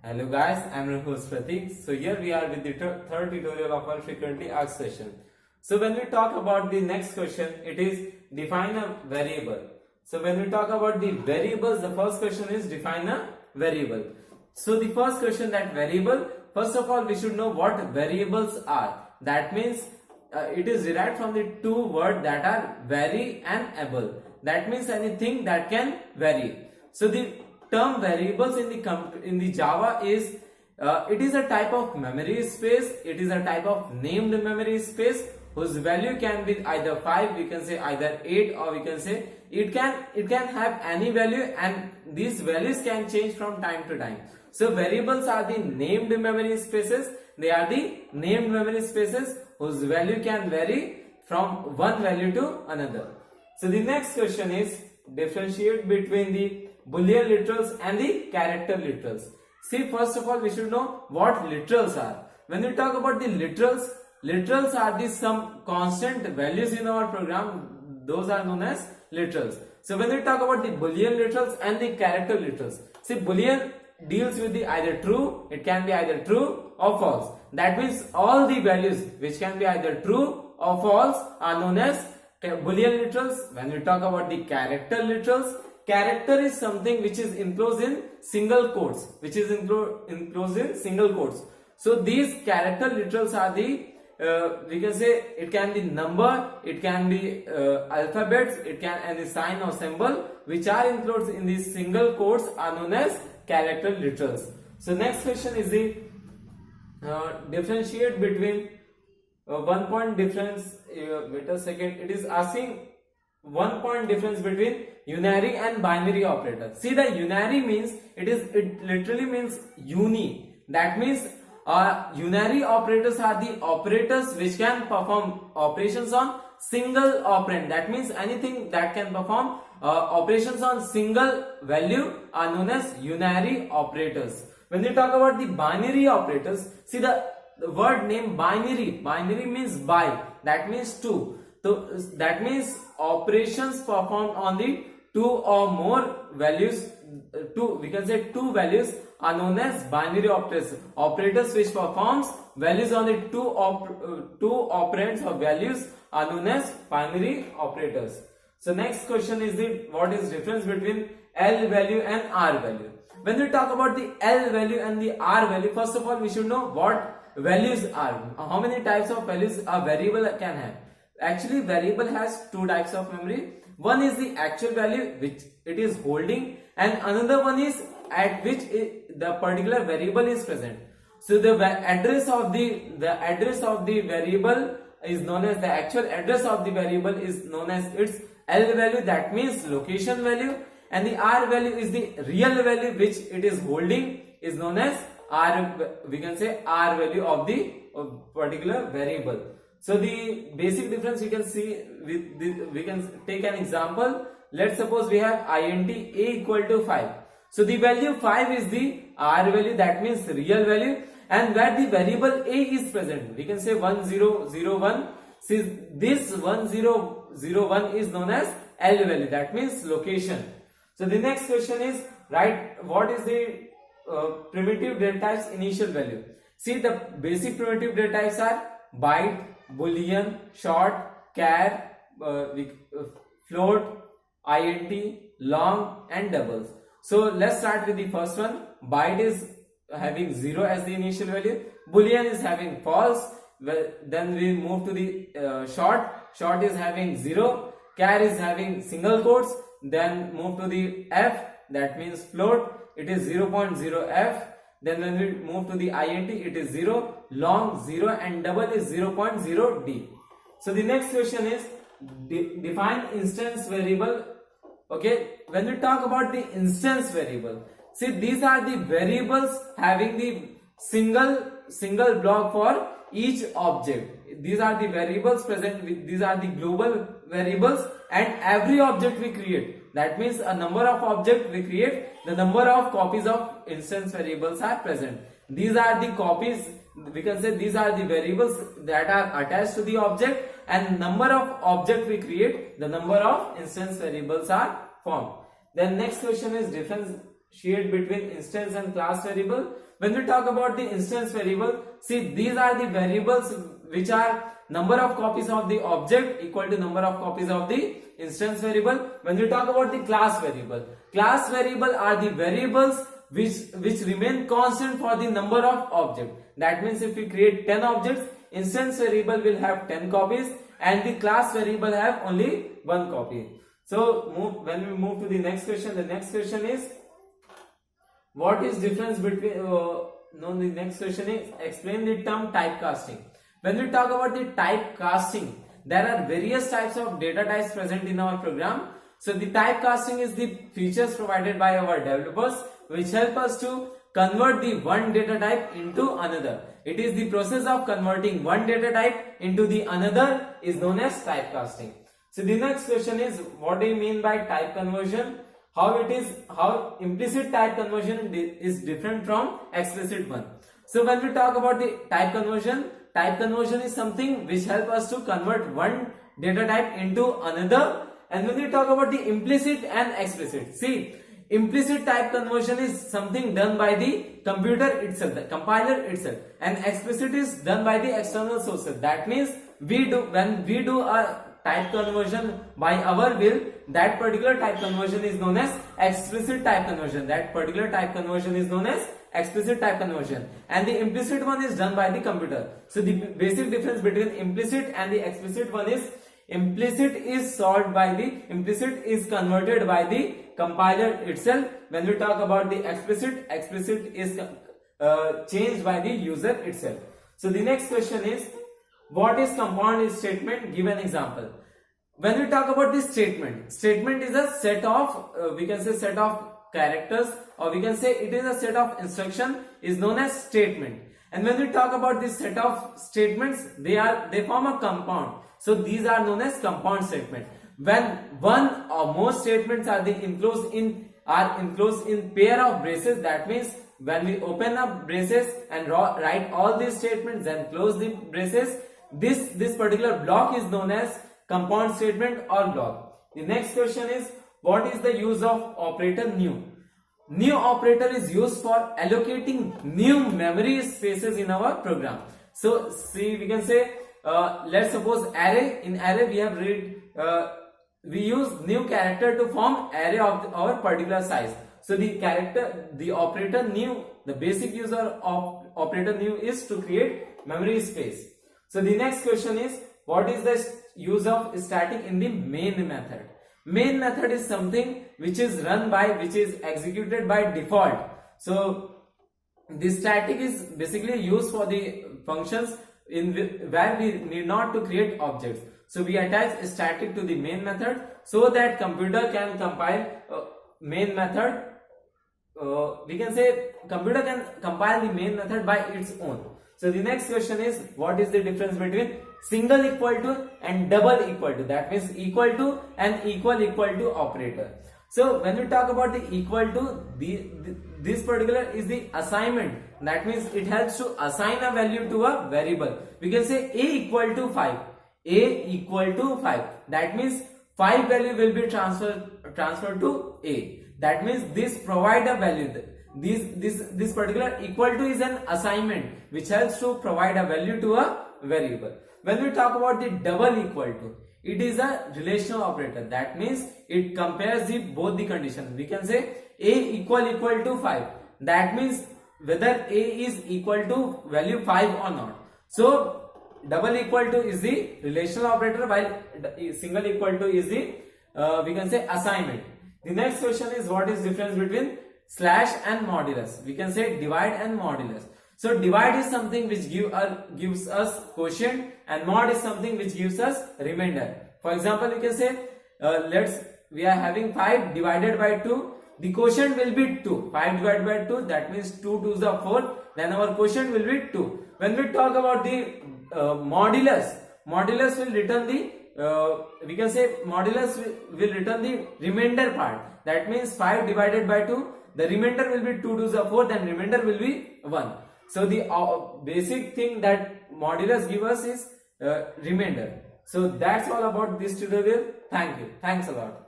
Hello guys, I'm your host Prateik. So here we are with the third tutorial of our frequently asked session. So when we talk about the next question, it is define a variable. So when we talk about the variables, the first question is define a variable. So the first question, that variable, first of all we should know what variables are. That means it is derived from the two words that are vary and able. That means anything that can vary. So the term variables in the Java is it is a type of memory space. It is a type of named memory space whose value can be either 5, we can say either 8, or we can say it can have any value, and these values can change from time to time. So variables are the named memory spaces. They are the named memory spaces whose value can vary from one value to another. So the next question is differentiate between the Boolean literals and the character literals. See, first of all we should know what literals are. When we talk about the literals are the some constant values in our program. Those are known as literals. So when we talk about the Boolean literals and the character literals, see, Boolean deals with the either true, it can be either true or false. That means all the values which can be either true or false are known as Boolean literals. When we talk about the character literals, character is something which is enclosed in single quotes, So these character literals are the we can say it can be number, it can be alphabets, it can any sign or symbol which are enclosed in these single quotes are known as character literals. So next question is the differentiate between 1 point difference. Wait a second, it is asking 1 point difference between unary and binary operator. See, the unary means it literally means uni. That means unary operators are the operators which can perform operations on single operand. That means anything that can perform operations on single value are known as unary operators. When we talk about the binary operators, see the word name binary means by, that means two. So that means operations performed on the two or more values, we can say two values are known as binary operators. Operators which performs values on the two operands or values are known as binary operators. So next question is what is difference between L value and R value. When we talk about the L value and the R value, first of all we should know what values are. How many types of values a variable can have. Actually, variable has two types of memory. One is the actual value which it is holding, and another one is at which the particular variable is present. So the address of the variable is known as the actual address of the variable is known as its L value, that means location value, and the R value is the real value which it is holding is known as R, we can say R value of the particular variable. So the basic difference we can see with we can take an example. Let's suppose we have int a equal to 5. So the value 5 is the R value, that means real value, and where the variable a is present, we can say 1001. Since this 1001 is known as L value, that means location. So the next question is write what is the primitive data types initial value. See, the basic primitive data types are byte, Boolean, short, char, float, int, long, and doubles. So let's start with the first one. Byte is having 0 as the initial value. Boolean is having false. Then we move to the short. Short is having 0. Char is having single quotes. Then move to the f, that means float. It is 0.0f. Then when we move to the int, it is 0, long 0, and double is 0.0d. So the next question is define instance variable. Okay, when we talk about the instance variable, see, these are the variables having the single block for each object. These are the variables present with, these are the global variables, and every object we create, that means a number of objects we create, the number of copies of instance variables are present. These are the copies, we can say these are the variables that are attached to the object, and number of objects we create, the number of instance variables are formed. Then next question is differentiate between instance and class variable. When we talk about the instance variable, see, these are the variables which are number of copies of the object equal to number of copies of the instance variable. When we talk about the class variable are the variables which remain constant for the number of objects. That means if we create 10 objects, instance variable will have 10 copies and the class variable have only 1 copy. So when we move to the next question, the next question is, what is difference between the next question is, explain the term typecasting. When we talk about the typecasting, there are various types of data types present in our program. So the typecasting is the features provided by our developers which help us to convert the one data type into another. It is the process of converting one data type into the another is known as typecasting. So the next question is, what do you mean by type conversion? How implicit type conversion is different from explicit one. So when we talk about the type conversion is something which help us to convert one data type into another. And when we talk about the implicit and explicit, see, implicit type conversion is something done by the computer itself, the compiler itself, and explicit is done by the external sources. That means when we do a type conversion by our will, that particular type conversion is known as explicit type conversion. That particular type conversion is known as explicit type conversion, and the implicit one is done by the computer. So the basic difference between implicit and the explicit one is, implicit is converted by the compiler itself. When we talk about the explicit is changed by the user itself. So the next question is, what is compound statement? Give an example. When we talk about this statement is a set of we can say set of characters, or we can say it is a set of instruction is known as statement. And when we talk about this set of statements, they form a compound. So these are known as compound statement. When one or more statements are enclosed in pair of braces, that means when we open up braces and write all these statements, then close the braces, this particular block is known as compound statement or block. The next question is, what is the use of operator new? New operator is used for allocating new memory spaces in our program. So see, we can say let's suppose array. In array we have we use new character to form array of our particular size. So the operator new, the basic user of operator new is to create memory space. So the next question is, what is the use of static in the main method? Main method is something which is executed by default. So the static is basically used for the functions where we need not to create objects. So we attach static to the main method so that computer can compile main method. We can say computer can compile the main method by its own. So the next question is, what is the difference between single equal to and double equal to? That means equal to and equal to operator. So when we talk about the equal to, this particular is the assignment. That means it helps to assign a value to a variable. We can say a equal to 5. A equal to 5. That means 5 value will be transferred to a. That means this provide a value. This particular equal to is an assignment which helps to provide a value to a variable. When we talk about the double equal to, it is a relational operator. That means it compares both the conditions. We can say a equal to 5. That means whether a is equal to value 5 or not. So double equal to is the relational operator, while single equal to is the we can say assignment. The next question is, what is difference between slash and modulus? We can say divide and modulus. So divide is something which gives us quotient, and mod is something which gives us remainder. For example, we can say we are having 5 divided by 2. The quotient will be 2. 5 divided by 2, that means 2 2s are 4. Then our quotient will be 2. When we talk about the modulus will return the we can say modulus will return the remainder part. That means 5 divided by 2. The remainder will be 2 2s are 4. Then remainder will be 1. So the basic thing that modulus give us is remainder. So that's all about this tutorial. Thank you. Thanks a lot.